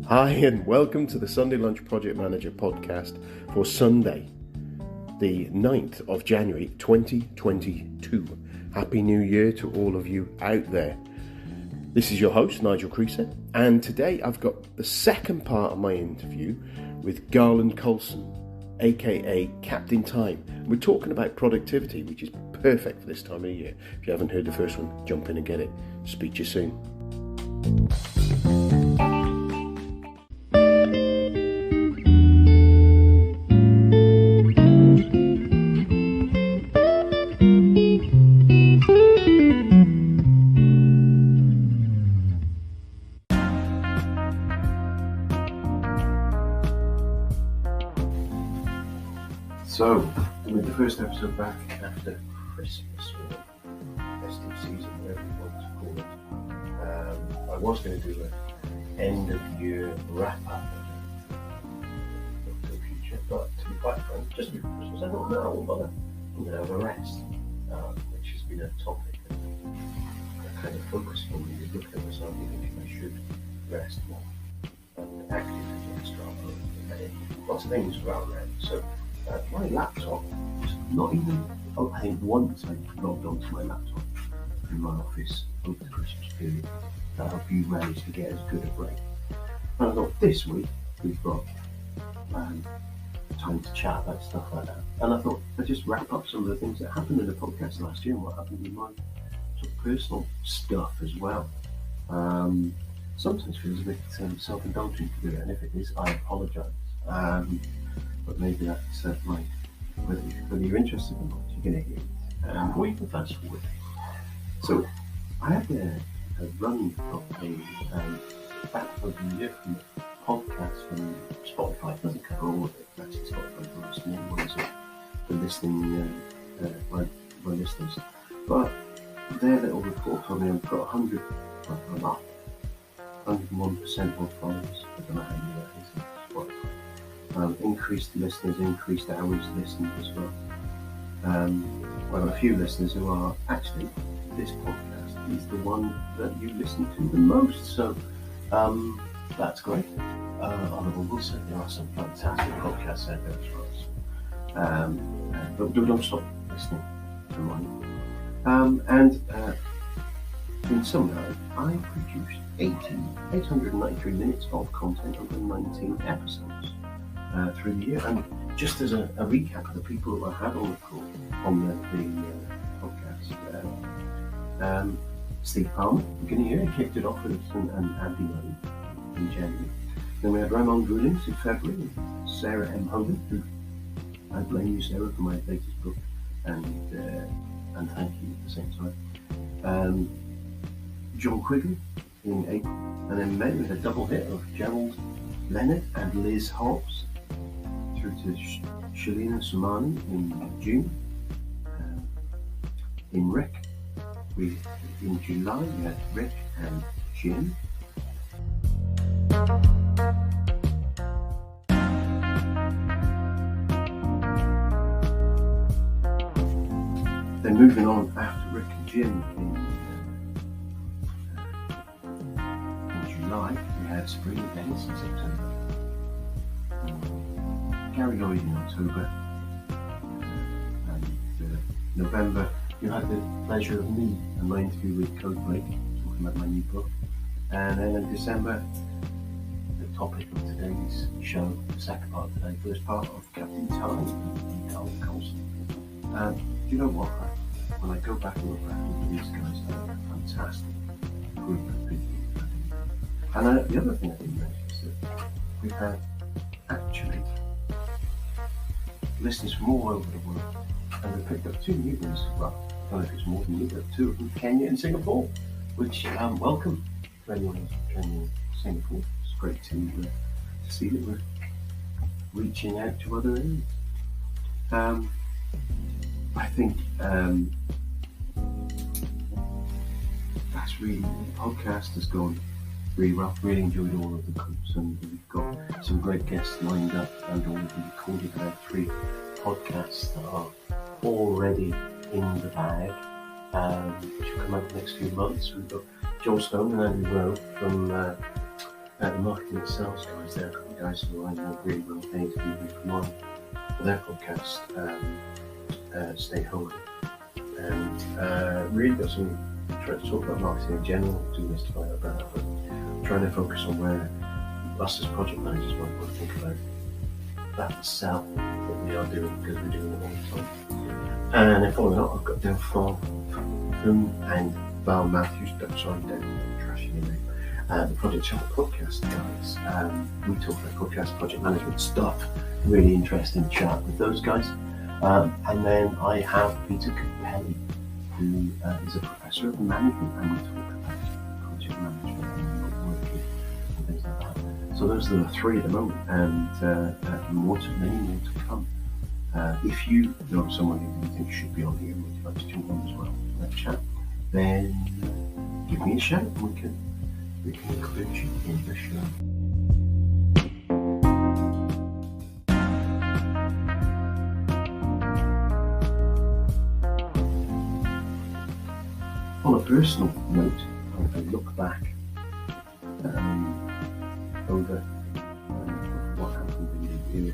Hi, and welcome to the Sunday Lunch Project Manager podcast for Sunday, the 9th of January 2022. Happy New Year to all of you out there. This is your host, Nigel Creaser, and today I've got the second part of my interview with Garland Colson, aka Captain Time. We're talking about productivity, which is perfect for this time of the year. If you haven't heard the first one, jump in and get it. Speak to you soon. So, with the first episode back after Christmas, or festive season, whatever you want to call it, I was going to do an end of year wrap up for the future, but to be quite frank, just before Christmas, I thought, no, I won't bother. I'm going to have a rest, which has been a topic that I kind of focused on when you look at myself and thinking I should rest more, active rest rather than lots of things around that. So, my laptop was not even, I think once I logged onto my laptop in my office over the Christmas period. I hope you managed to get as good a break. And I thought this week we've got time to chat about stuff like that. And I thought I'd just wrap up some of the things that happened in the podcast last year and what happened in my sort of personal stuff as well. Sometimes feels a bit self-indulgent to do it, and if it is, I apologise. But maybe that's whether you're interested or not, you're going to hear it. Or you can fast forward. So, I had a run of a back of the year from the podcast from Spotify. It doesn't cover all of it. Actually, Spotify is one of the main ones for listening, my listeners. But their little report told me I've got 101% more followers. I don't know how many that is in Spotify. Increased listeners, increased hours listened as well. Well, a few listeners who are actually, this podcast is the one that you listen to the most, so that's great. Although we'll say there are some fantastic podcasts out there as well. But don't stop listening to mine. And in summary, I produced 893 minutes of content over 19 episodes. Through the year, and just as a recap of the people that I had on the call on the podcast, Steve Palmer, beginning of the year, kicked it off with us, and Andy Lowe in January. Then we had Ramon Drulings in February, Sarah M. Hogan, who I blame you, Sarah, for my latest book, and thank you at the same time. John Quigley in April, and then May with a double hit of Gerald Leonard and Liz Hobbs. Through to Shalina Somani in June. In Rick, in July we had Rick and Jim. Then moving on after Rick and Jim in July, we had Spring Events in September. Gary Lloyd in October, and November you had the pleasure of me and my interview with Code Blake, talking about my new book, and then in December the topic of today's show, the second part of today, first part of Captain Time and Garland Colson. Do you know what? When I go back and look back at these guys, they're a fantastic group of people. And the other thing I didn't mention is that we've had actually listeners from all over the world, and we picked up two new ones. Well, I don't know if it's more than you, but two from Kenya and Singapore, which welcome to anyone who's from Kenya and Singapore. It's great to see that we're reaching out to other areas. I think that's really, the podcast has gone really well. Really enjoyed all of the calls, and we've got some great guests lined up, and already recorded about 3 podcasts that are already in the bag, which will come out in the next few months. We've got Joel Stone and Andy Rowe from the marketing and sales guys, there are a couple of guys who I know really well paid to be from on for their podcast, Stay Holy. And really got some trying to talk about marketing in general, demystify about that, but trying to focus on where us as project managers might want to think about that sell that we are doing, because we're doing it all the time. And then following up, I've got Dale Farm and Val Matthews, sorry, Dale, trashing your name. The Project Channel podcast guys. We talk about podcast project management stuff. Really interesting chat with those guys. And then I have Peter Capelli, who is a professor of management, and we talk about project management and working and things like that. So those are the three at the moment, and many more to come. If you know someone who you think should be on here and would like to jump on as well for that chat, then give me a shout and we can include you in the show. On a personal note, if I look back over what happened in the year,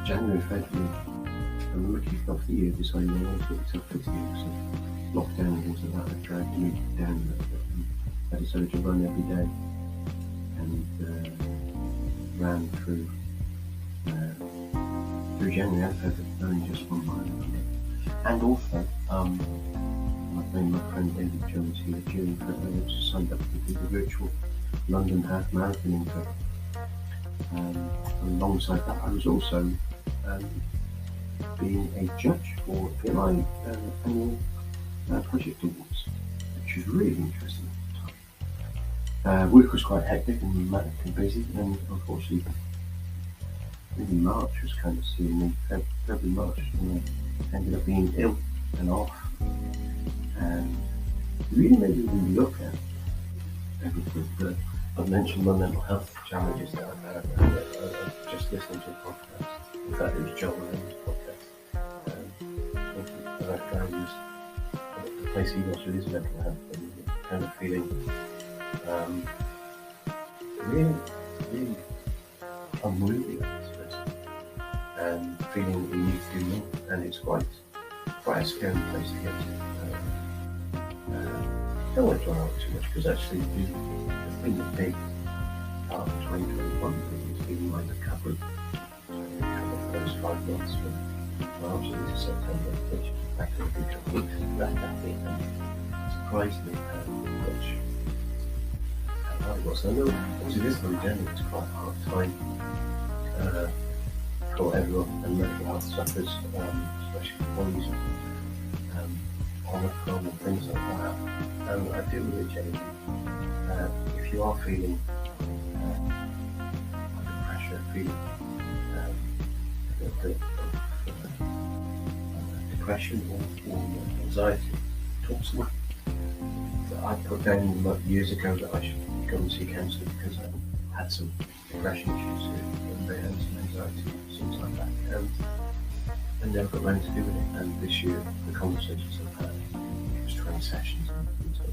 January, February, I remember kicking off the year deciding I wanted to get myself fit again, so lockdown and things like that had dragged me down a little bit. I decided to run every day and ran through January and February, running just 1 mile every day. And also, my friend David Jones here during February also signed up to do the virtual London Half Marathon in February. Alongside that, I was also being a judge for PMI annual project awards, which was really interesting at the time. Work was quite hectic and manic and busy, and unfortunately, maybe March was kind of seeing me. February, March, when I ended up being ill and off, and really made me look at everything. But I've mentioned my mental health challenges that I've had. Just listening to a podcast. In fact, it was John Lenon's podcast. Talking about guys, the place he was with his mental health, and kind of feeling really unworthy of this person, and feeling that you need to do more. And it's quite a scary place to get to. I don't want to dwell on it too much, because actually the thing that big part of 2021 has been my recovery. So I recovered for those 5 months from March into September, which back in a couple of weeks back at me, and surprised me how much how it was. I know obviously this time in January it's quite a hard time for everyone, and mental health suffers, especially employees, Omicron and things like that. And I do really genuinely, if you are feeling under pressure, feeling a little bit of depression or anxiety, talk to someone. I put down years ago that I should go and see a counsellor because I had some depression issues and some anxiety, things like that. And never got around to doing it. And this year, the conversations I've had, it was 20 sessions and so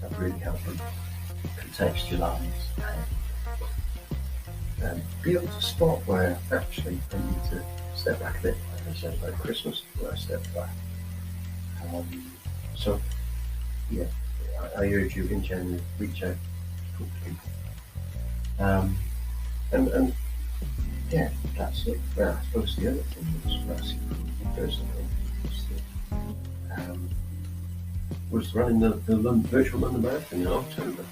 that really helped me contextualise and be able to spot where actually I need to step back a bit. Like I said about Christmas, where I stepped back. So, yeah, I urge you in January, reach out, talk to people. And yeah, that's it. Well, I suppose the other thing was massive personally was running the virtual London Marathon in October,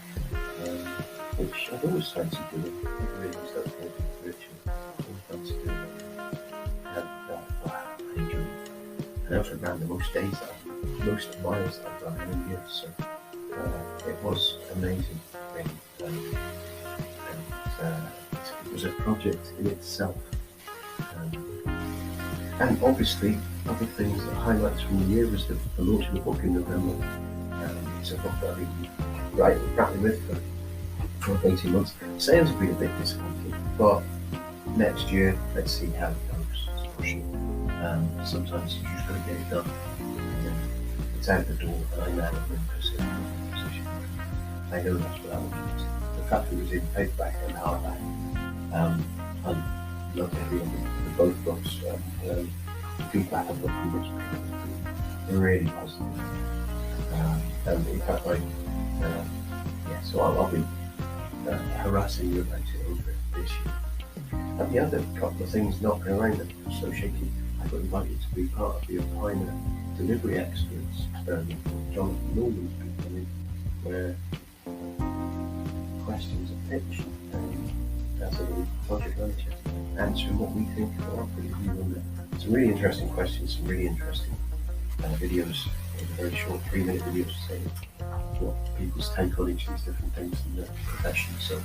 which I've always fancied doing. I never really was that kind of virtual. I always fancied doing it. And wow, I enjoyed it. And I also ran the most miles that I've done in a year, so it was amazing, really. It was a project in itself. And obviously, other things that highlights from the year was the launch of the book in November. It's a book that I've been writing with for 18 months. Sales have been a bit disappointing, but next year, let's see how it goes. It's pushing. Sometimes you just got to get it done. And then it's out the door, and I'm out of the position. I know that's what I wanted. The fact that it was in paperback and hardback, I loved everyone in both books. The feedback I've got from books are really positive. And in fact, so I'll be harassing you about it over this year. And the other couple of things knocking around that are associated, I got invited to be part of the Opiner Delivery Experts experiment that Jonathan Norman's been doing, where questions are pitched as a project manager, answering what we think are our view on it. Some really interesting questions, some really interesting videos, very short 3-minute videos saying what people's take on each of these different things in the profession. So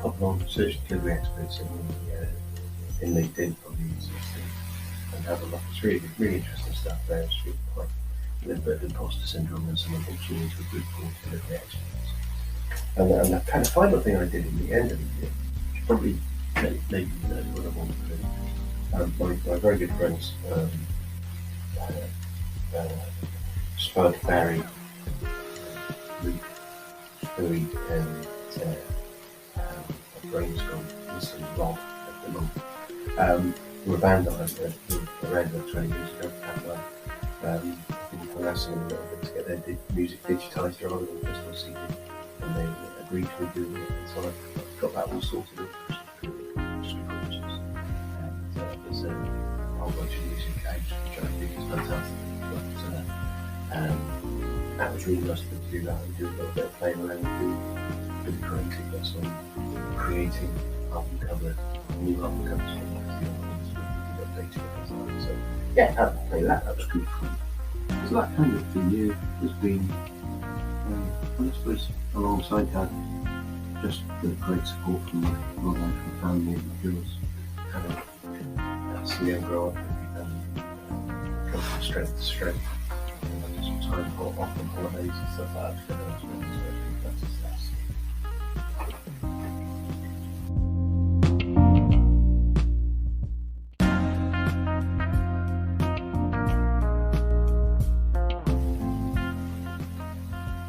pop along, search Delivery Experts in LinkedIn, probably easiest thing, and have a look. It's really good, really interesting stuff there. It's really quite a little bit of imposter syndrome and some of the tuning into a group called Delivery Experts. And the kind of final thing I did in the end of the year, which probably maybe you know what I want to do. My very good friends, Spud, Barry, Luke, Stewie, and Brainstorm, and Rob at the moment. We're a band that I around about 20 years ago. I've been harassing them a little bit to get their music digitised rather than just on CD, and they agreed to me doing it, and so I've got that all sorted out, which is really gorgeous. And there's a whole bunch of music out, which I think is fantastic. But that was really nice to do that and do a little bit of playing around and do the creativeness on creating album cover, new album covers for the other ones with updating it and stuff. So yeah, I'll play that. That was good fun. So that kind of the year has been, I suppose, alongside that, just the great support from my life and family and girls. Kind of see them grow up and go from strength to strength. Some time off on holidays and stuff like that together as well. So I think that's a success.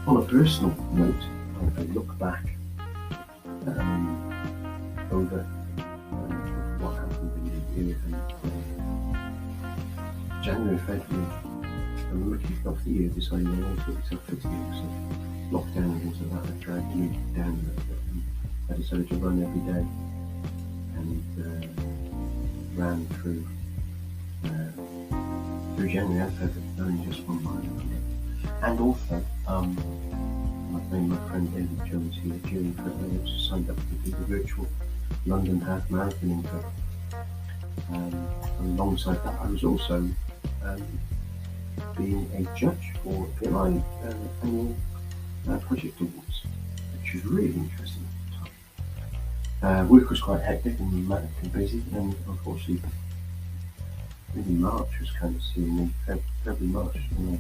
On a personal note, if I look back over what happened in the year, January, February, I remember kicking off the year deciding I wanted to get myself fit again, so lockdown and things like that dragged me down a little bit, and I decided to run every day, and ran through January and February, only just 1 mile every day. And also, I've made my friend David Jones here during February, I just signed up to do the virtual London Half Marathon in February. And alongside that, I was also being a judge for PMI annual project awards, which was really interesting at the time. Work was quite hectic and manic and busy, and unfortunately, really March was kind of seeing me, February, March, and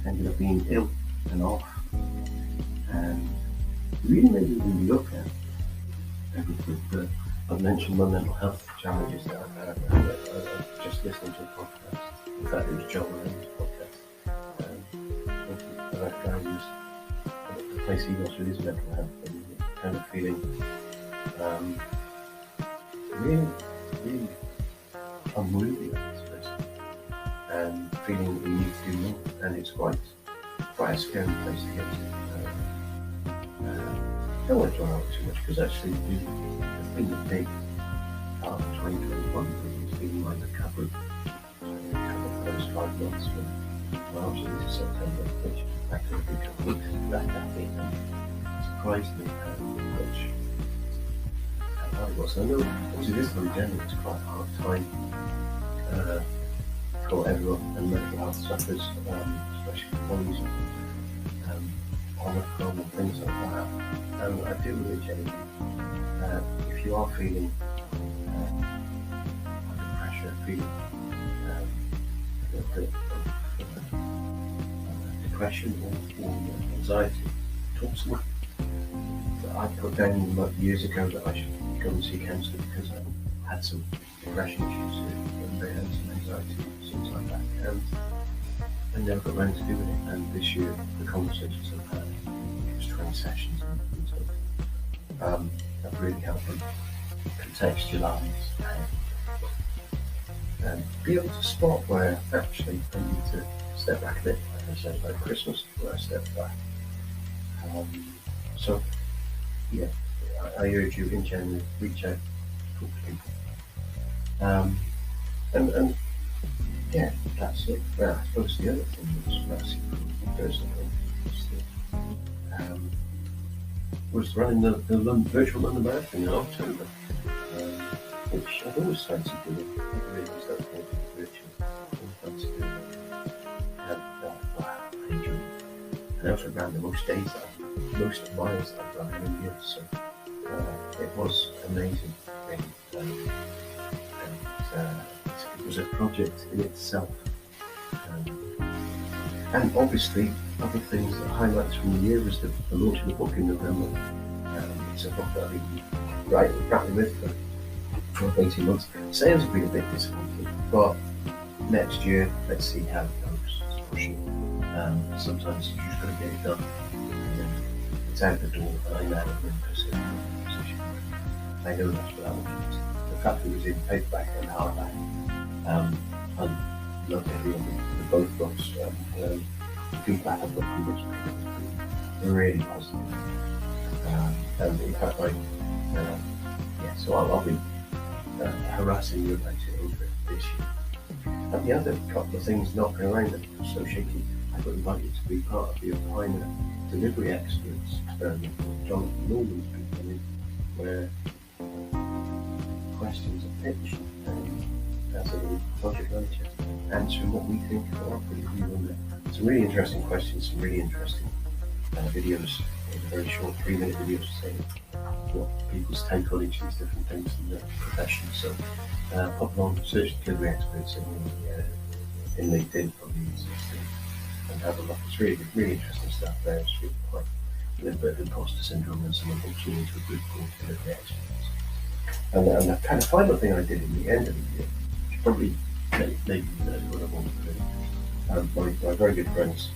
I ended up being ill and off, and really made me look at everything. I've mentioned my mental health challenges that I've had. I was just listening to a podcast. In fact, it was John Lennon podcast. Talking about guy who's the place he was with his mental health and kind of feeling really unworthy of this person, and feeling that you need to do more. And it's quite a scary place to get to. I don't want to dwell on it too much, because actually the thing that big part of 2021 has been my recovery. So I recovered for those 5 months from March into September, which back to a good couple of weeks back at me, surprised me which how it was. I know obviously this time in January it's quite a hard time for everyone, and mental health sufferers, especially employees, Omicron and things like that. And I do urge anyone, if you are feeling under pressure, feeling a little bit of depression or anxiety, talk to someone. I put down years ago that I should go and see a counsellor because I had some depression issues and some anxiety, things like that. And I never got around to doing it. And this year, the conversations I've had, it was 20 sessions in total. That really helped them contextualise and be able to spot where actually I need to step back a bit. Like I said about Christmas, where I step back. So, yeah, I urge you in January, reach out, talk to people. And yeah, that's it. Well, I suppose the other thing that was massive for me personally was running the virtual London Marathon in October, which I've always fancied doing. I never really was that kind of virtual. I always fancied doing it. And wow, I enjoyed it. And I also ran the most days most miles that I've run in years, so it was amazing. Really. It was a project in itself. And obviously, other things that highlights from the year was the launch of the book in November. It's a book that I've been writing with for 12, 18 months. Sales have been a bit disappointing, but next year, let's see how it goes. It's pushing. Sometimes you just got to get it done. And then it's out the door, and I'm out of the position. I know that's what I want. The fact that it was in paperback and hardback, I love everyone with both books. The feedback I've got from books has been really positive. And in fact, so I'll be harassing you about it over this year. And the other couple of things knocking around that are associated, I got invited to be part of the Opiner Delivery Experts experiment with Jonathan Norman's been coming, where questions are pitched as a project manager, answering what we think are our point of view on there. Some really interesting questions, some really interesting videos, in a very short 3-minute videos saying what people's take on each of these different things in the profession. So pop along, search Delivery Experts in LinkedIn, probably easiest thing, and have a look. It's really good, really interesting stuff there. It's really quite a little bit of imposter syndrome and someone hooks you into a group called Delivery Experts. And the kind of final thing I did in the end of the year, which probably maybe you know what I want to do. My very good friends,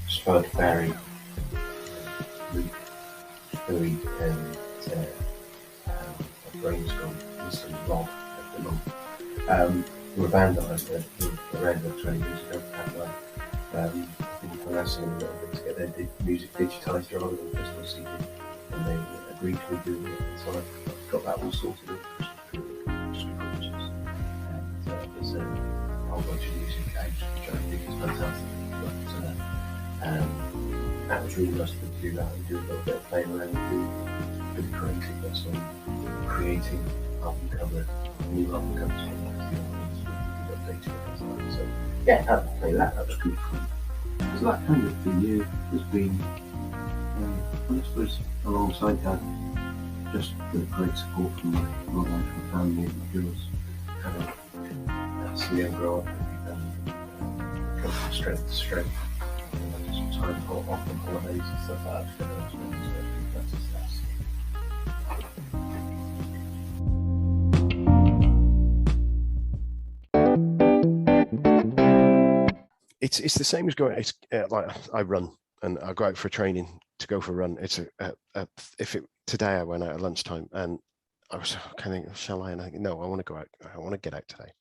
Spud, Barry, Luke, Louis, and my brain's gone instantly Rob at the moment. We're a band that I around about 20 years ago. I've been harassing a little bit to get their music digitised rather than just on CD, and they agreed to redo it, so I've got that all sorted out, which is gorgeous. And there's a whole bunch of music out, which I think is fantastic. That was really nice to do that and do a little bit of playing around and do a bit of creativeness on creating album cover, new album covers for updating it. So yeah, I had to play that. That was good fun. So that kind of the year has been, I suppose, alongside that, just the great support from my wife and family and my girls. Kind of see them grow up and go from strength to strength. Some time off on holidays and stuff like that. That's a success. It's the same as going. It's like I run and I go out for training to go for a run. It's today I went out at lunchtime and I was kind of, shall I? And I no, I want to go out. I want to get out today.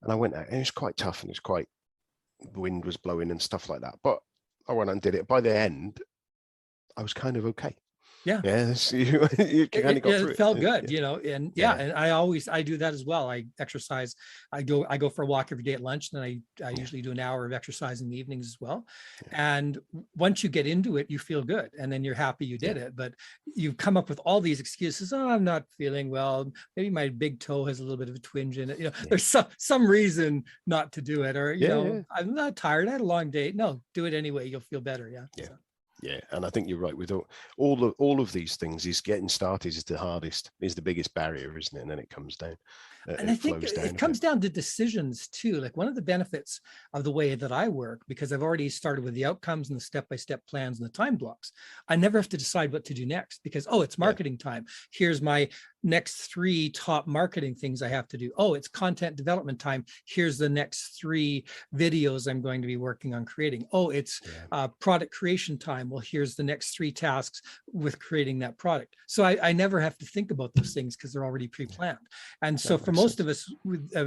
And I went out and it was quite tough and the wind was blowing and stuff like that. But I went and did it. By the end, I was kind of okay. Yeah. Yes. You kind of got through it felt good, you know, and and I do that as well. I exercise. I go for a walk every day at lunch, and I usually do an hour of exercise in the evenings as well. And once you get into it, you feel good, and then you're happy you did it. But you come up with all these excuses. Oh, I'm not feeling well. Maybe my big toe has a little bit of a twinge in it. You know, there's some reason not to do it, or you know, I'm not tired. I had a long day. No, do it anyway. You'll feel better. Yeah. So. Yeah, and I think you're right with all of these things. Is getting started is the hardest, is the biggest barrier, isn't it? And then it comes down. And I think it comes down to decisions too. Like one of the benefits of the way that I work, because I've already started with the outcomes and the step-by-step plans and the time blocks, I never have to decide what to do next because, oh, it's marketing time. Here's my next 3 top marketing things I have to do. Oh, it's content development time. Here's the next 3 videos I'm going to be working on creating. Oh, it's product creation time. Well, here's the next 3 tasks with creating that product. So I never have to think about those things because they're already pre-planned. And so for most of us,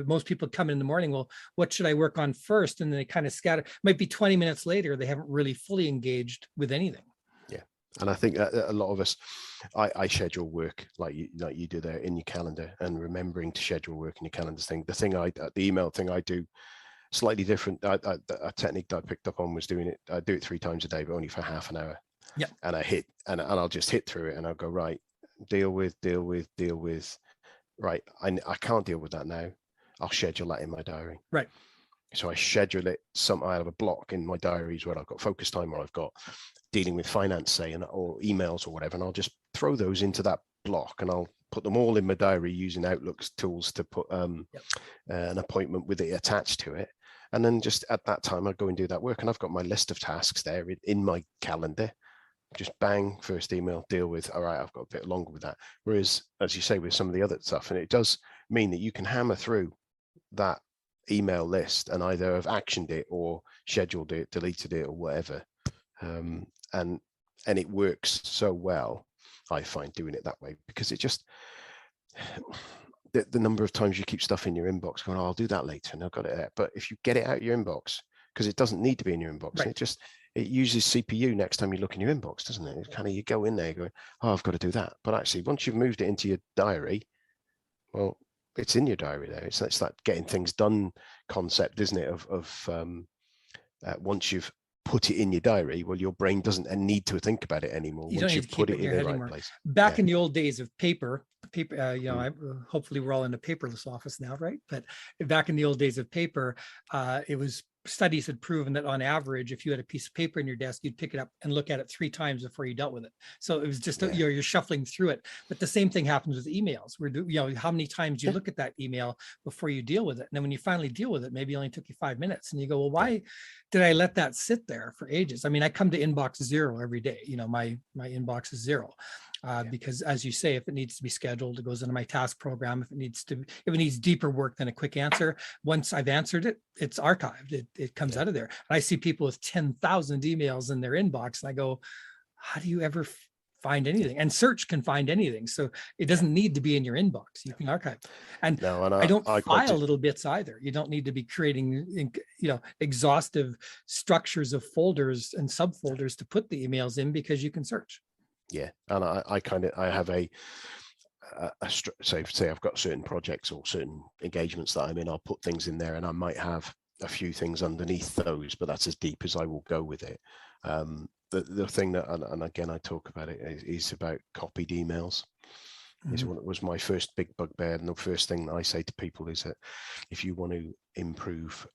most people come in the morning, well, what should I work on first? And then they kind of scatter. Might be 20 minutes later, they haven't really fully engaged with anything. Yeah. And I think a lot of us, I schedule work like you do there in your calendar, and remembering to schedule work in your calendar thing. The email thing I do slightly different. A technique that I picked up on was I do it 3 times a day, but only for half an hour. Yeah. And I'll just hit through it, and I'll go, right, deal with. Right. I can't deal with that now. I'll schedule that in my diary. Right. So I schedule it. I have a block in my diaries where I've got focus time, or I've got dealing with finance, say, or emails or whatever, and I'll just throw those into that block, and I'll put them all in my diary using Outlook's tools to put an appointment with it attached to it. And then just at that time, I go and do that work, and I've got my list of tasks there in my calendar. Just bang, first email, deal with. All right, I've got a bit longer with that. Whereas, as you say, with some of the other stuff, and it does mean that you can hammer through that email list and either have actioned it or scheduled it, deleted it, or whatever. And it works so well, I find, doing it that way, because it just the number of times you keep stuff in your inbox going, oh, I'll do that later, and I've got it there. But if you get it out of your inbox, because it doesn't need to be in your inbox, right. It uses CPU next time you look in your inbox, doesn't it? It's kind of, you go in there going, oh, I've got to do that. But actually, once you've moved it into your diary, well, it's in your diary there. It's that getting things done concept, isn't it? Once you've put it in your diary, well, your brain doesn't need to think about it anymore. Once you've put it in the right place. Back in the old days of paper, hopefully we're all in a paperless office now, right? But back in the old days of paper, studies had proven that on average, if you had a piece of paper in your desk, you'd pick it up and look at it 3 times before you dealt with it. So it was just, you're shuffling through it. But the same thing happens with emails. How many times you look at that email before you deal with it. And then when you finally deal with it, maybe it only took you 5 minutes, and you go, well, why did I let that sit there for ages? I mean, I come to inbox 0 every day. My inbox is 0. Because, as you say, if it needs to be scheduled, it goes into my task program. If it needs deeper work than a quick answer, once I've answered it, it's archived. It comes out of there. And I see people with 10,000 emails in their inbox, and I go, how do you ever find anything? And search can find anything, so it doesn't need to be in your inbox. You can archive. And I don't file little bits either. You don't need to be creating exhaustive structures of folders and subfolders to put the emails in, because you can search. Yeah, and I have say I've got certain projects or certain engagements that I'm in, I'll put things in there, and I might have a few things underneath those, but that's as deep as I will go with it. The thing that, and again, I talk about it, is about copied emails. It was my first big bugbear, and the first thing that I say to people is that if you want to improve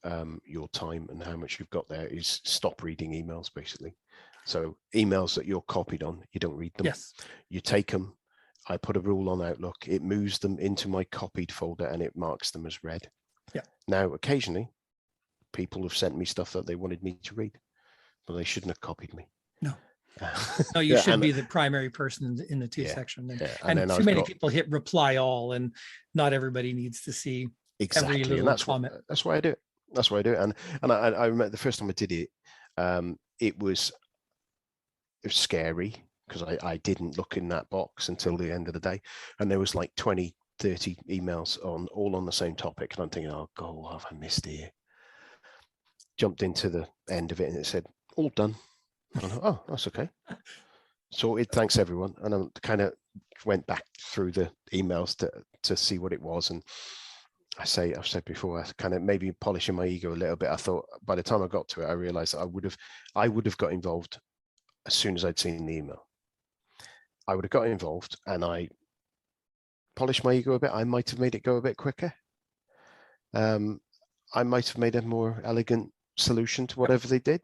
your time and how much you've got there, is stop reading emails, basically. So emails that you're copied on, you don't read them. Yes. You take them. I put a rule on Outlook. It moves them into my copied folder, and it marks them as read. Yeah. Now, occasionally, people have sent me stuff that they wanted me to read, but they shouldn't have copied me. No. No, you should be the primary person in the to section. And too many people hit reply all, and not everybody needs to see every little comment. That's why I do it. That's why I do it. And I remember the first time I did it, it was scary, because I didn't look in that box until the end of the day, and there was like 20, 30 emails all on the same topic, and I'm thinking, oh God, what have I missed here? Jumped into the end of it, and it said all done. And I thought, oh, that's okay. Sorted, thanks everyone. And I kind of went back through the emails to see what it was, and I've said before, I kind of maybe polishing my ego a little bit. I thought by the time I got to it, I realized that I would have got involved as soon as I'd seen the email. I would have got involved, and I polished my ego a bit. I might have made it go a bit quicker. I might have made a more elegant solution to whatever they did.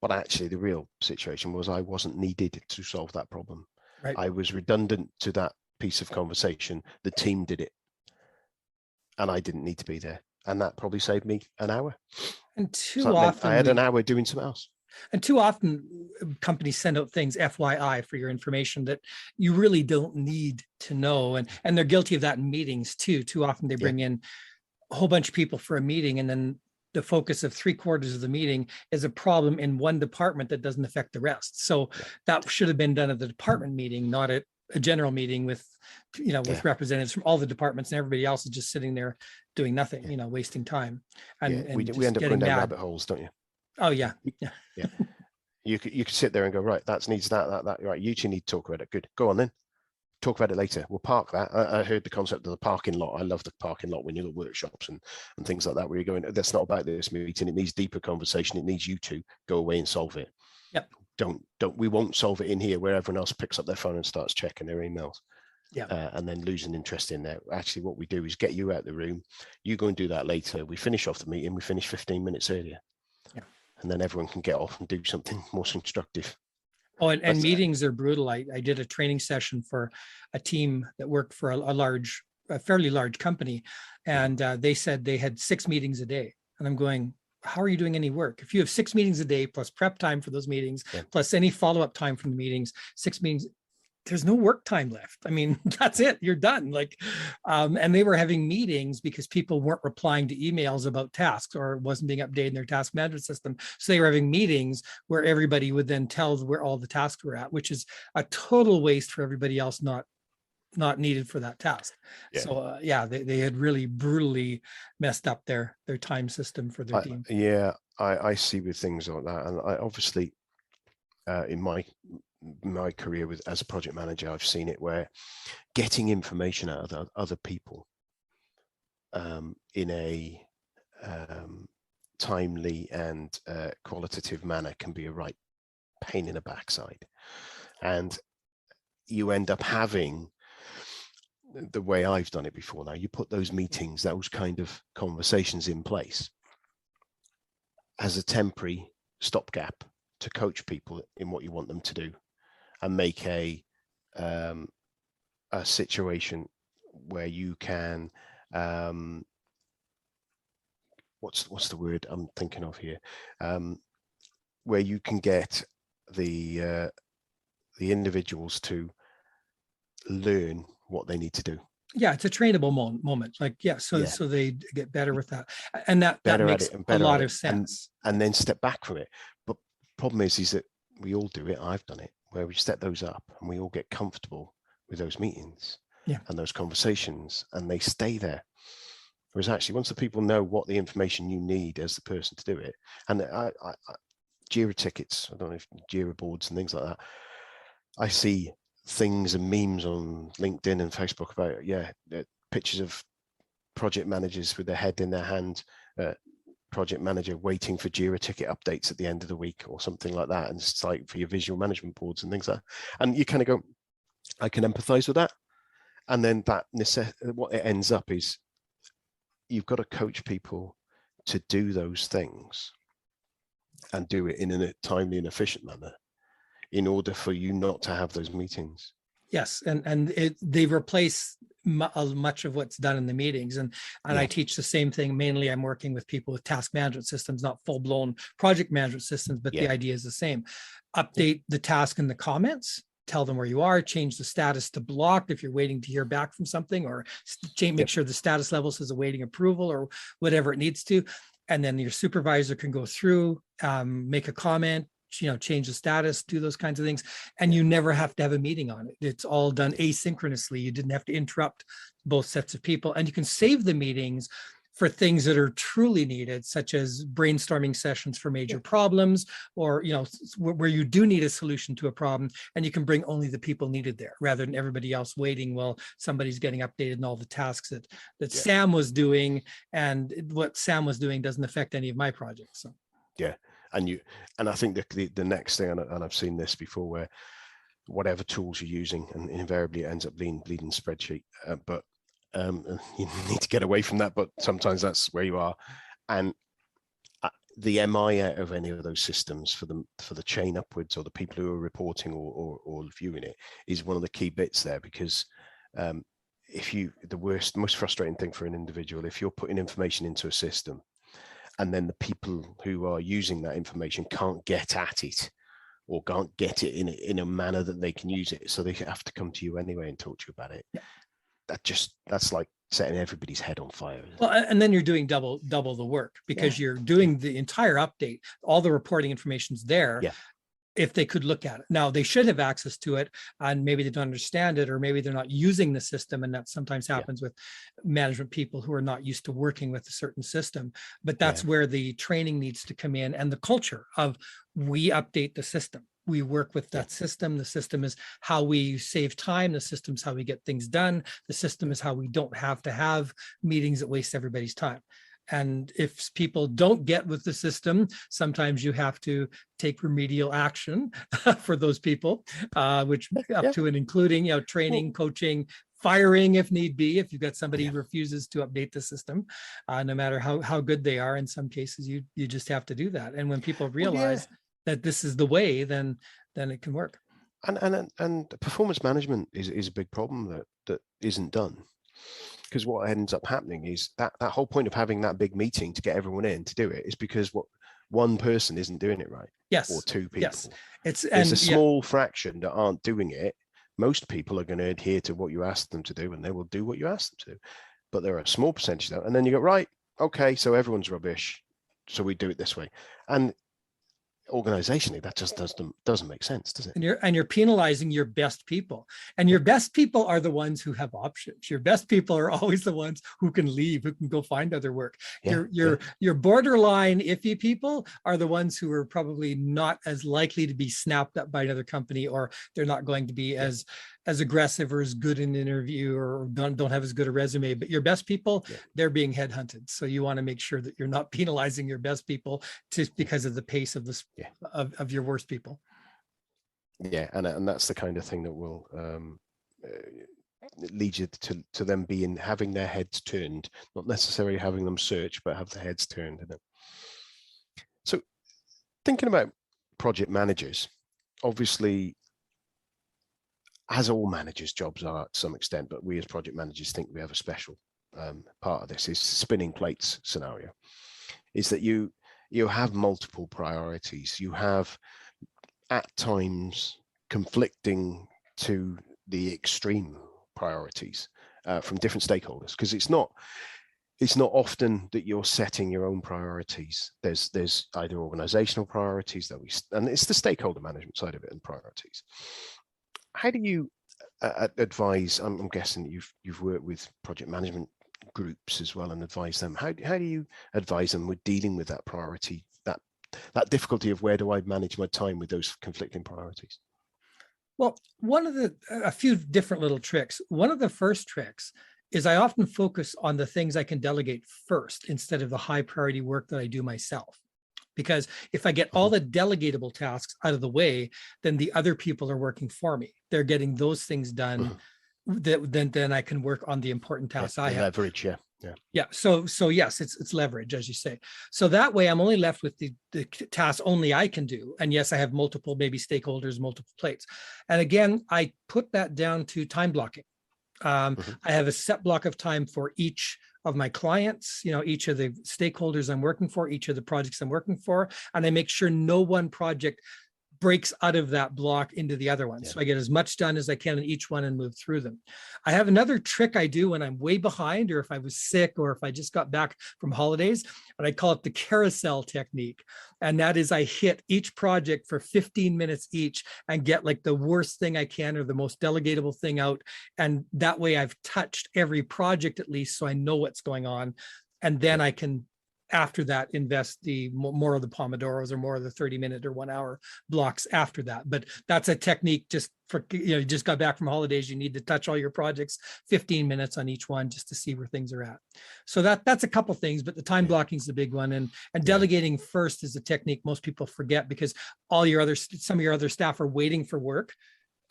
But actually, the real situation was I wasn't needed to solve that problem. Right. I was redundant to that piece of conversation. The team did it, and I didn't need to be there. And that probably saved me an hour. And too often I had an hour doing something else. And too often companies send out things FYI for your information that you really don't need to know, and they're guilty of that in meetings too. Too often they bring in a whole bunch of people for a meeting, and then the focus of 3/4 of the meeting is a problem in one department that doesn't affect the rest. So that should have been done at the department meeting, not at a general meeting with, with representatives from all the departments, and everybody else is just sitting there doing nothing, wasting time. And we end up going down rabbit holes, don't you? Oh yeah. Yeah. You could sit there and go, right, that needs that. Right, you two need to talk about it. Good. Go on then. Talk about it later. We'll park that. I heard the concept of the parking lot. I love the parking lot when you got workshops and things like that, where you're going, that's not about this meeting. It needs deeper conversation. It needs you to go away and solve it. Yep. We won't solve it in here where everyone else picks up their phone and starts checking their emails. Yeah. And then losing interest in there. Actually, what we do is get you out the room. You go and do that later. We finish off the meeting. We finish 15 minutes earlier. Yeah. And then everyone can get off and do something more constructive. Oh, and meetings are brutal. I did a training session for a team that worked for a fairly large company. And they said they had 6 meetings a day. And I'm going, how are you doing any work? If you have 6 meetings a day, plus prep time for those meetings, plus any follow-up time from the meetings, 6 meetings, there's no work time left. I mean, that's it, you're done. Like, and they were having meetings because people weren't replying to emails about tasks or wasn't being updated in their task management system. So they were having meetings where everybody would then tell where all the tasks were at, which is a total waste for everybody else not needed for that task. Yeah. So they had really brutally messed up their time system for their team. Yeah, I see with things like that. And I obviously, in my career as a project manager, I've seen it where getting information out of other people in a timely and qualitative manner can be a right pain in the backside. And you end up having, the way I've done it before now, you put those meetings, those kind of conversations in place as a temporary stopgap to coach people in what you want them to do, and make a situation where you can what's the word I'm thinking of here, where you can get the individuals to learn what they need to do. Yeah, it's a trainable moment. Like, so they get better with that, and that makes a lot of sense. And then step back from it. But problem is that we all do it. I've done it, where we set those up and we all get comfortable with those meetings and those conversations, and they stay there. Whereas actually, once the people know what the information you need as the person to do it, and I Jira tickets, I don't know if Jira boards and things like that, I see things and memes on LinkedIn and Facebook about pictures of project managers with their head in their hand, project manager waiting for Jira ticket updates at the end of the week or something like that, and it's like for your visual management boards and things like that. And you kind of go, I can empathize with that. And then what it ends up is you've got to coach people to do those things and do it in a timely and efficient manner in order for you not to have those meetings. Yes, and they replace much of what's done in the meetings, and I teach the same thing. Mainly, I'm working with people with task management systems, not full-blown project management systems, but the idea is the same. Update the task in the comments, tell them where you are, change the status to blocked if you're waiting to hear back from something, or make sure the status level says awaiting approval or whatever it needs to, and then your supervisor can go through, make a comment, change the status, do those kinds of things. And you never have to have a meeting on it. It's all done asynchronously. You didn't have to interrupt both sets of people. And you can save the meetings for things that are truly needed, such as brainstorming sessions for major problems, or, where you do need a solution to a problem, and you can bring only the people needed there rather than everybody else waiting while somebody's getting updated and all the tasks that Sam was doing, and what Sam was doing doesn't affect any of my projects. So. Yeah. And I think the next thing, and I've seen this before, where whatever tools you're using, and invariably it ends up bleeding spreadsheet, but you need to get away from that. But sometimes that's where you are, and the MI out of any of those systems for the chain upwards, or the people who are reporting or viewing it, is one of the key bits there, because the most frustrating thing for an individual, if you're putting information into a system and then the people who are using that information can't get at it, or can't get it in a manner that they can use it, so they have to come to you anyway and talk to you about it. Yeah. That's like setting everybody's head on fire. Well, and then you're doing double the work, because you're doing the entire update. All the reporting information's there. Yeah. If they could look at it. Now, they should have access to it, and maybe they don't understand it, or maybe they're not using the system. And that sometimes happens with management people who are not used to working with a certain system. But that's where the training needs to come in, and the culture of, we update the system. We work with that system. The system is how we save time. The system is how we get things done. The system is how we don't have to have meetings that waste everybody's time. And if people don't get with the system, sometimes you have to take remedial action for those people, which up to and including, training, coaching, firing if need be, if you've got somebody who refuses to update the system, no matter how good they are. In some cases, you just have to do that. And when people realize that this is the way, then it can work. And performance management is a big problem that isn't done. Because what ends up happening is that whole point of having that big meeting to get everyone in to do it is because one person isn't doing it right. Yes. Or two people. Yes. There's a small fraction that aren't doing it. Most people are going to adhere to what you ask them to do, and they will do what you ask them to do. But there are a small percentage though, and then you go, right, okay, so everyone's rubbish, so we do it this way. And organizationally, that just doesn't make sense, does it? And you're penalizing your best people, and your best people are the ones who have options. Your best people are always the ones who can leave, who can go find other work. Your borderline iffy people are the ones who are probably not as likely to be snapped up by another company, or they're not going to be as aggressive or as good in an interview, or don't have as good a resume. But your best people, they're being headhunted. So you want to make sure that you're not penalizing your best people just because of the pace of this of your worst people. Yeah, and that's the kind of thing that will lead you to them having their heads turned, not necessarily having them search, but have their heads turned. So thinking about project managers, obviously, as all managers' jobs are to some extent, but we as project managers think we have a special part of this, is spinning plates scenario, is that you have multiple priorities. You have at times conflicting to the extreme priorities from different stakeholders, because it's not often that you're setting your own priorities. There's either organizational priorities and it's the stakeholder management side of it, and priorities. How do you advise? I'm guessing that you've worked with project management groups as well and advise them. How do you advise them with dealing with that priority, that difficulty of where do I manage my time with those conflicting priorities? Well, a few different little tricks. One of the first tricks is I often focus on the things I can delegate first instead of the high priority work that I do myself. Because if I get all the delegatable tasks out of the way, then the other people are working for me. They're getting those things done. Then I can work on the important tasks I have. Leverage, yeah. So yes, it's leverage, as you say. So that way, I'm only left with the tasks only I can do. And yes, I have multiple maybe stakeholders, multiple plates. And again, I put that down to time blocking. I have a set block of time for each of my clients, each of the stakeholders I'm working for, each of the projects I'm working for, and I make sure no one project breaks out of that block into the other one. So I get as much done as I can in each one and move through them. I have another trick I do when I'm way behind, or if I was sick, or if I just got back from holidays, and I call it the carousel technique. And that is, I hit each project for 15 minutes each and get like the worst thing I can, or the most delegatable thing out. And that way I've touched every project at least, so I know what's going on. And then I can, after that, invest the more of the Pomodoros, or more of the 30-minute or 1 hour blocks after that. But that's a technique just for, you just got back from holidays, you need to touch all your projects, 15 minutes on each one, just to see where things are at. So that's a couple things, but the time blocking is the big one. And delegating first is a technique most people forget, because some of your other staff are waiting for work.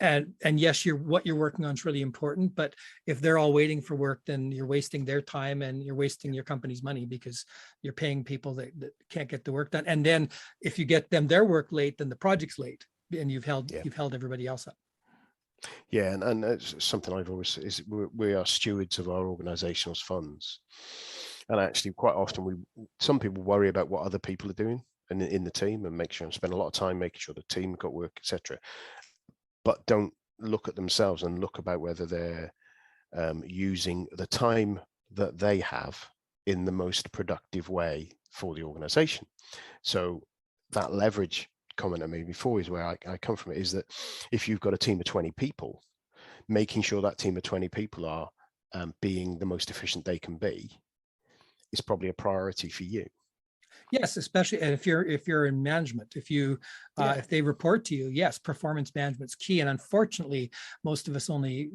And yes, what you're working on is really important, but if they're all waiting for work, then you're wasting their time and you're wasting your company's money, because you're paying people that can't get the work done. And then if you get them their work late, then the project's late, and you've held everybody else up. Yeah, and it's something I've always is we are stewards of our organization's funds, and actually quite often some people worry about what other people are doing, in the team and make sure and spend a lot of time making sure the team got work, etc. But don't look at themselves and look about whether they're using the time that they have in the most productive way for the organization. So that leverage comment I made before is where I come from, is that if you've got a team of 20 people, making sure that team of 20 people are being the most efficient they can be is probably a priority for you. Yes, especially if you're in management, if they report to you, yes, performance management's key. And unfortunately, most of us only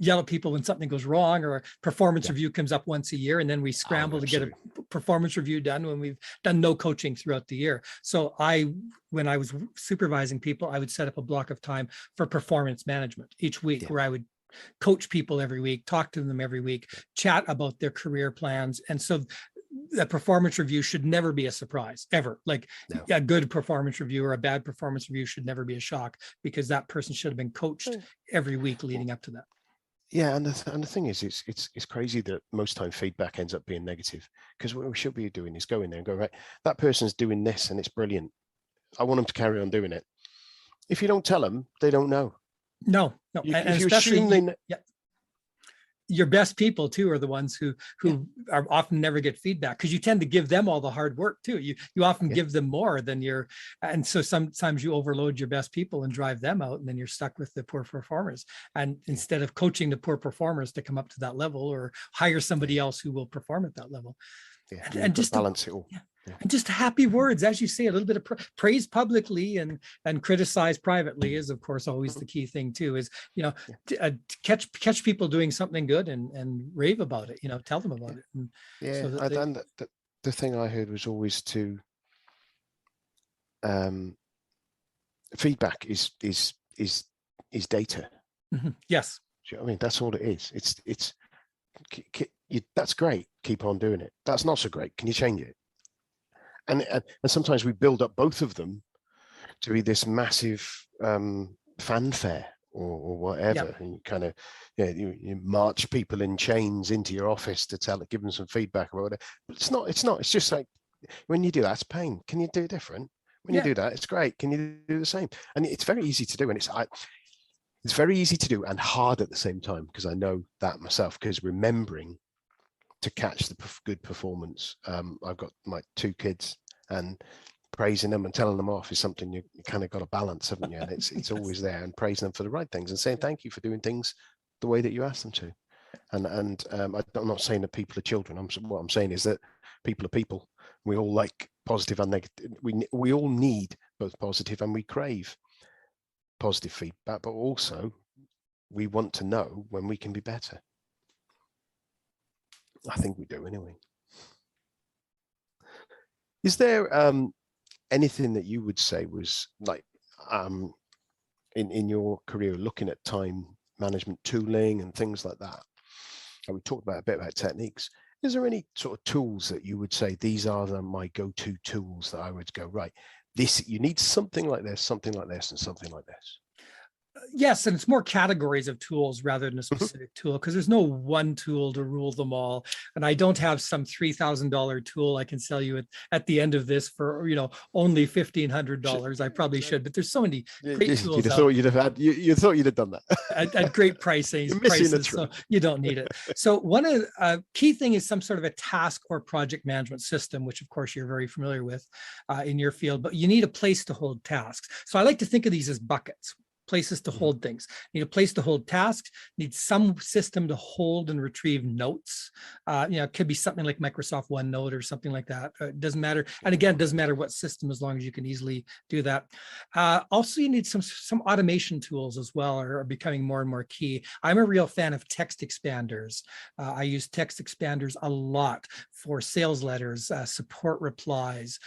yell at people when something goes wrong, or a performance review comes up once a year, and then we scramble to get a performance review done when we've done no coaching throughout the year. So when I was supervising people, I would set up a block of time for performance management each week, where I would coach people every week, talk to them every week, chat about their career plans. And so a performance review should never be a surprise, ever. Like a good performance review or a bad performance review should never be a shock, because that person should have been coached every week leading up to that. Yeah, and the thing is, it's crazy that most time feedback ends up being negative, because what we should be doing is go in there and go, right, that person's doing this and it's brilliant. I want them to carry on doing it. If you don't tell them, they don't know. No. And especially your best people too are the ones who are often never get feedback, because you tend to give them all the hard work too. You often give them more than and so sometimes you overload your best people and drive them out, and then you're stuck with the poor performers. And instead of coaching the poor performers to come up to that level, or hire somebody else who will perform at that level. And just balance it all. And just happy words, as you say, a little bit of praise publicly and criticize privately is, of course, always the key thing too. Is catch people doing something good and rave about it. Tell them about it. And so the thing I heard was always to feedback is data. Mm-hmm. Yes. Do you know what I mean? That's all it is. It's that's great. Keep on doing it. That's not so great. Can you change it? And sometimes we build up both of them to be this massive fanfare or whatever, and you kind of you march people in chains into your office to give them some feedback about it. But it's not. It's just like, when you do that, it's pain. Can you do it different? When you do that, it's great. Can you do the same? And it's very easy to do, and it's very easy to do and hard at the same time, because I know that myself. Because remembering to catch the good performance. I've got my 2 kids, and praising them and telling them off is something you kind of got to balance, haven't you? And it's always there, and praising them for the right things and saying thank you for doing things the way that you asked them to. And I'm not saying that people are children. What I'm saying is that people are people. We all like positive and negative. We all need both positive, and we crave positive feedback, but also we want to know when we can be better. I think we do anyway. Is there anything that you would say was like in your career, looking at time management tooling and things like that? And we talked a bit about techniques. Is there any sort of tools that you would say, these are my go-to tools that I would go, right, you need something like this, and something like this? Yes, and it's more categories of tools rather than a specific tool, because there's no one tool to rule them all. And I don't have some $3,000 tool I can sell you at the end of this for only $1,500. I probably should, but there's so many great tools. You thought you'd have done that at great prices, so you don't need it. So one of the key thing is some sort of a task or project management system, which of course you're very familiar with in your field, but you need a place to hold tasks. So I like to think of these as buckets. Places to hold things. Need a place to hold tasks, need some system to hold and retrieve notes. It could be something like Microsoft OneNote or something like that. It doesn't matter. And again, it doesn't matter what system, as long as you can easily do that. Also, you need some automation tools as well, are becoming more and more key. I'm a real fan of text expanders. I use text expanders a lot for sales letters, support replies,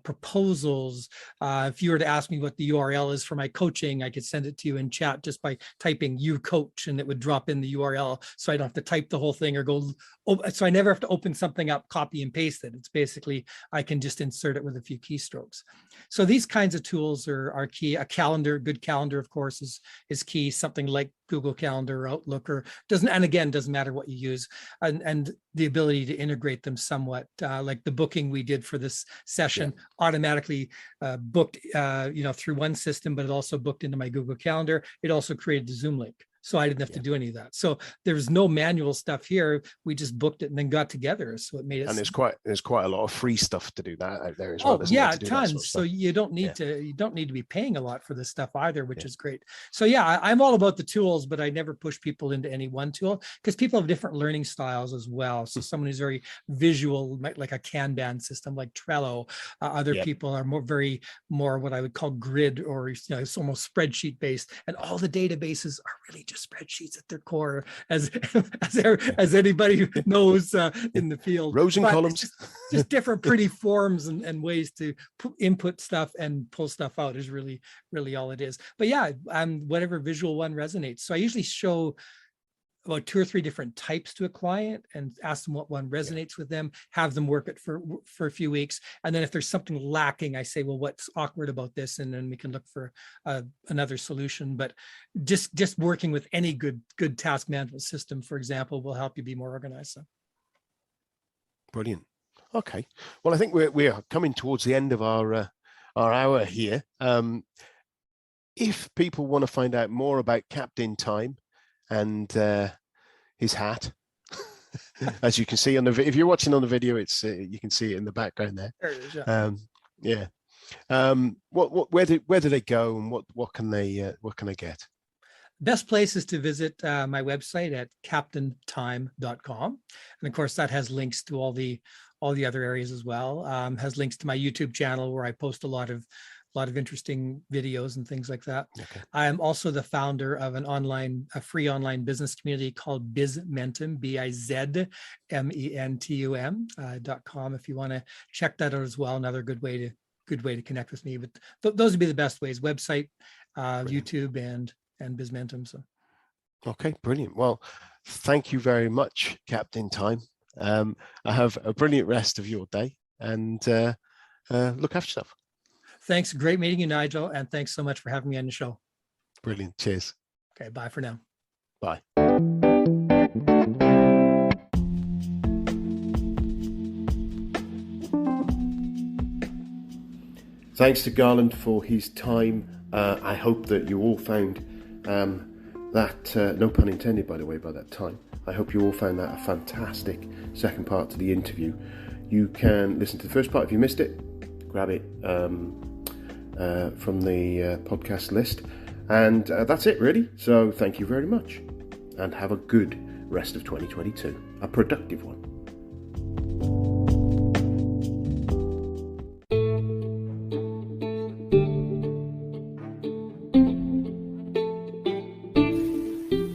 proposals. If you were to ask me what the URL is for my coaching, I could send send it to you in chat just by typing "you coach," and it would drop in the URL. So I don't have to type the whole thing or go. So I never have to open something up, copy and paste it. It's basically, I can just insert it with a few keystrokes. So these kinds of tools are key. A calendar, good calendar, of course, is key. Something like Google Calendar or Outlook, or doesn't matter what you use, and the ability to integrate them somewhat, like the booking we did for this session automatically booked through one system, but it also booked into my Google Calendar. It also created the Zoom link. So I didn't have to do any of that. So there's no manual stuff here. We just booked it and then got together. So it made it. And there's quite a lot of free stuff to do that out there as well. Oh yeah, tons. So you don't need to be paying a lot for this stuff either, which is great. So yeah, I'm all about the tools, but I never push people into any one tool because people have different learning styles as well. So someone who's very visual, like a Kanban system like Trello. Other people are more what I would call grid, or it's almost spreadsheet based, and all the databases are really just spreadsheets at their core, as anybody knows in the field. Rows and columns. Just different pretty forms and ways to input stuff and pull stuff out is really all it is. But yeah, whatever visual one resonates. So I usually show about 2 or 3 different types to a client and ask them what one resonates with them, have them work it for a few weeks. And then if there's something lacking, I say, well, what's awkward about this? And then we can look for another solution. But just working with any good task management system, for example, will help you be more organized. So. Brilliant. Okay. Well, I think we're coming towards the end of our hour here. If people want to find out more about Captain Time and his hat, as you can see on the if you're watching on the video, it's you can see it in the background there. There it is, yeah. Where do they go, and what can they get? Best place is to visit my website at captaintime.com, and of course that has links to all the other areas as well. Has links to my YouTube channel where I post a lot of interesting videos and things like that. Okay. I am also the founder of a free online business community called BizMentum, BIZMENTUM.com. If you want to check that out as well, another good way to connect with me. But those would be the best ways: website, YouTube, and BizMentum. So. Okay, brilliant. Well, thank you very much, Captain Time. I have a brilliant rest of your day, and look after yourself. Thanks. Great meeting you, Nigel. And thanks so much for having me on the show. Brilliant. Cheers. Okay. Bye for now. Bye. Thanks to Garland for his time. I hope that you all found that, no pun intended, by the way, by that time. I hope you all found that a fantastic second part to the interview. You can listen to the first part if you missed it. Grab it from the podcast list, and that's it really. So thank you very much, and have a good rest of 2022, a productive one.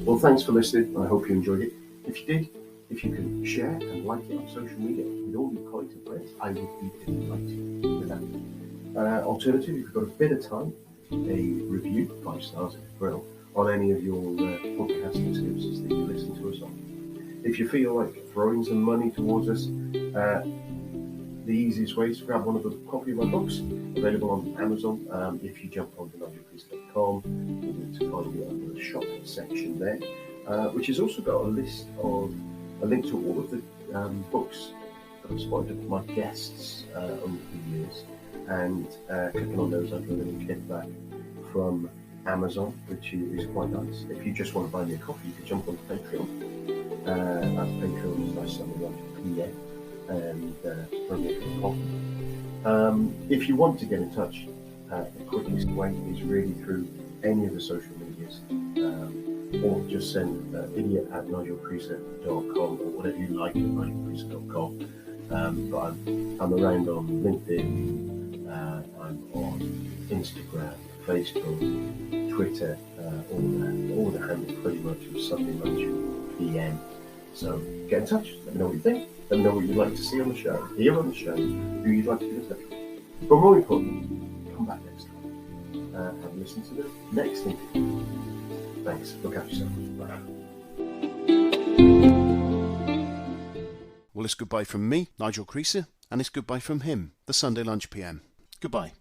Well, thanks for listening. I hope you enjoyed it. If you did, if you can share and like it on social media with all your colleagues and friends, I would be delighted with that. Alternative, if you've got a bit of time, a review, 5 stars if you will, on any of your podcasting services that you listen to us on. If you feel like throwing some money towards us, the easiest way is to grab one of the copy of my books, available on Amazon. If you jump on nigel.com, you're going to find it under the shop section there, which has also got a link to all of the books that I've sponsored my guests over the years. And clicking on those, I'm going to get back from Amazon, which is quite nice. If you just want to buy me a coffee, you can jump on Patreon. That's patreon.com/SummerRunPN, and bring me a coffee. If you want to get in touch, the quickest way is really through any of the social medias, or just send idiot@nigelpriest.com, or whatever you like at nigelpriest.com. But I'm around on LinkedIn. I'm on Instagram, Facebook, Twitter, all the handles pretty much of Sunday Lunch PM. So get in touch, let me know what you think, let me know what you'd like to see on the show, here on the show, who you'd like to get in touch with. But more importantly, come back next time. listen to the next interview. Thanks. Look after yourself. Bye. Well, it's goodbye from me, Nigel Creaser, and it's goodbye from him, the Sunday Lunch PM. Goodbye.